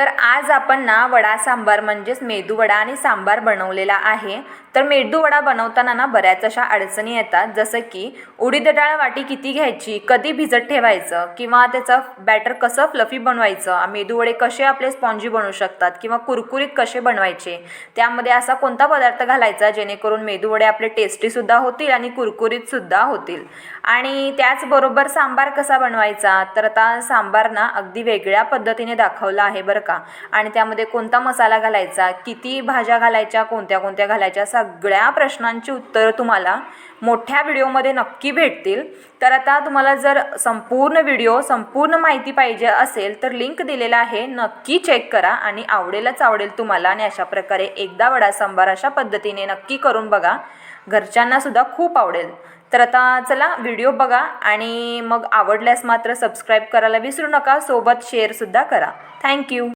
तर आज आपण ना वडा सांबार म्हणजेच मेदू वडा आणि सांबार बनवलेला आहे। तर मेदू वडा बनवताना ना बऱ्याच अशा अडचणी येतात, जसं की उडीद डाळ वाटी किती घ्यायची, कधी भिजत ठेवायचं, किंवा त्याचं बॅटर कसं फ्लफी बनवायचं, मेदू वडे कसे आपले स्पॉन्जी बनू शकतात किंवा कुरकुरीत कसे बनवायचे, त्यामध्ये असा कोणता पदार्थ घालायचा जेणेकरून मेदू वडे आपले टेस्टीसुद्धा होतील आणि कुरकुरीतसुद्धा होतील। आणि त्याचबरोबर सांबार कसा बनवायचा, तर आता सांबार ना अगदी वेगळ्या पद्धतीने दाखवला आहे बरं का। आणि त्यामध्ये कोणता मसाला घालायचा, किती भाज्या घालायच्या, कोणत्या कोणत्या घालायच्या, सगळ्या प्रश्नांची उत्तरं तुम्हाला मोठ्या व्हिडिओमध्ये नक्की भेटतील। तर आता तुम्हाला जर संपूर्ण माहिती पाहिजे असेल तर लिंक दिलेला आहे, नक्की चेक करा आणि आवडेलच आवडेल तुम्हाला। आणि अशा प्रकारे एकदा वडा सांबार अशा पद्धतीने नक्की करून बघा, घरच्यांनासुद्धा खूप आवडेल। तर आता चला व्हिडिओ बघा आणि मग आवडल्यास मात्र सबस्क्राईब करायला विसरू नका, सोबत शेअरसुद्धा करा। थँक्यू।